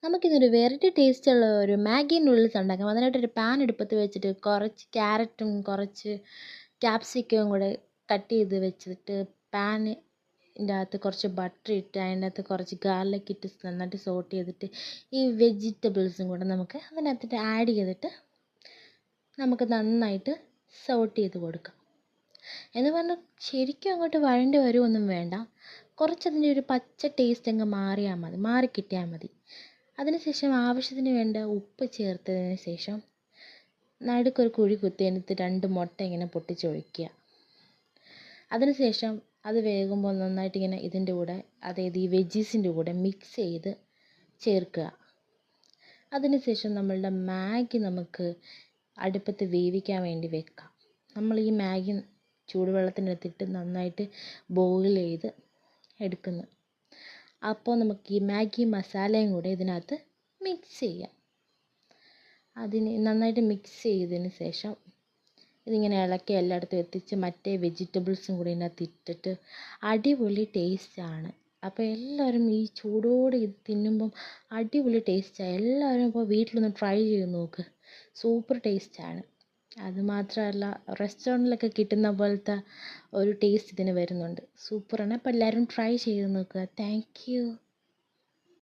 നമുക്കിന്നൊരു വെറൈറ്റി ടേസ്റ്റുള്ള ഒരു മാഗി നൂഡിൽസ് ഉണ്ടാക്കാം. അതിനായിട്ടൊരു പാൻ അടുപ്പത്ത് വെച്ചിട്ട് കുറച്ച് ക്യാരറ്റും കുറച്ച് ക്യാപ്സിക്കവും കൂടെ കട്ട് ചെയ്ത് വെച്ചിട്ട് പാനിൻ്റെ അകത്ത് കുറച്ച് ബട്ടർ ഇട്ട് അതിൻ്റെ അകത്ത് കുറച്ച് ഗാർലിക് ഇട്ട് നന്നായിട്ട് സോട്ട് ചെയ്തിട്ട് ഈ വെജിറ്റബിൾസും കൂടെ നമുക്ക് അതിനകത്തിട്ട് ആഡ് ചെയ്തിട്ട് നമുക്ക് നന്നായിട്ട് സോട്ട് ചെയ്ത് കൊടുക്കാം. എന്ന് പറഞ്ഞാൽ ശരിക്കും അങ്ങോട്ട് വഴണ്ടി വരുമൊന്നും വേണ്ട. കുറച്ചതിൻ്റെ ഒരു പച്ച ടേസ്റ്റ് അങ്ങ് മാറിക്കിട്ടിയാൽ മതി. അതിനുശേഷം ആവശ്യത്തിന് വേണ്ട ഉപ്പ് ചേർത്തതിന് ശേഷം നടുക്കൊരു കുഴി കുത്തി എന്നിട്ട് 2 മുട്ട ഇങ്ങനെ പൊട്ടിച്ചൊഴിക്കുക. അതിനുശേഷം അത് വേകുമ്പോൾ നന്നായിട്ട് ഇങ്ങനെ ഇതിൻ്റെ കൂടെ, അതായത് ഈ വെജീസിൻ്റെ കൂടെ മിക്സ് ചെയ്ത് ചേർക്കുക. അതിനുശേഷം നമ്മളുടെ മാഗി നമുക്ക് അടുപ്പത്ത് വേവിക്കാൻ വേണ്ടി വെക്കാം. നമ്മൾ ഈ മാഗി ചൂടുവെള്ളത്തിനകത്തിട്ട് നന്നായിട്ട് ബോയിൽ ചെയ്ത് എടുക്കുന്നു. അപ്പോൾ നമുക്ക് ഈ മാഗി മസാലയും കൂടെ ഇതിനകത്ത് മിക്സ് ചെയ്യാം. അതിന് നന്നായിട്ട് മിക്സ് ചെയ്തതിന് ശേഷം ഇതിങ്ങനെ ഇളക്കി എല്ലായിടത്തും എത്തിച്ച് മറ്റേ വെജിറ്റബിൾസും കൂടി ഇതിനകത്ത് ഇട്ടിട്ട് അടിപൊളി ടേസ്റ്റാണ്. അപ്പോൾ എല്ലാവരും ഈ ചൂടോടെ ഇത് തിന്നുമ്പം അടിപൊളി ടേസ്റ്റാണ്. എല്ലാവരും ഇപ്പോൾ വീട്ടിലൊന്ന് ട്രൈ ചെയ്ത് നോക്ക്. സൂപ്പർ ടേസ്റ്റാണ്. അതുമാത്രമല്ല, റെസ്റ്റോറൻറ്റിലൊക്കെ കിട്ടുന്ന പോലത്തെ ഒരു ടേസ്റ്റ് ഇതിന് വരുന്നുണ്ട്. സൂപ്പറാണ്. അപ്പോൾ എല്ലാവരും ട്രൈ ചെയ്ത് നോക്കുക. Thank you.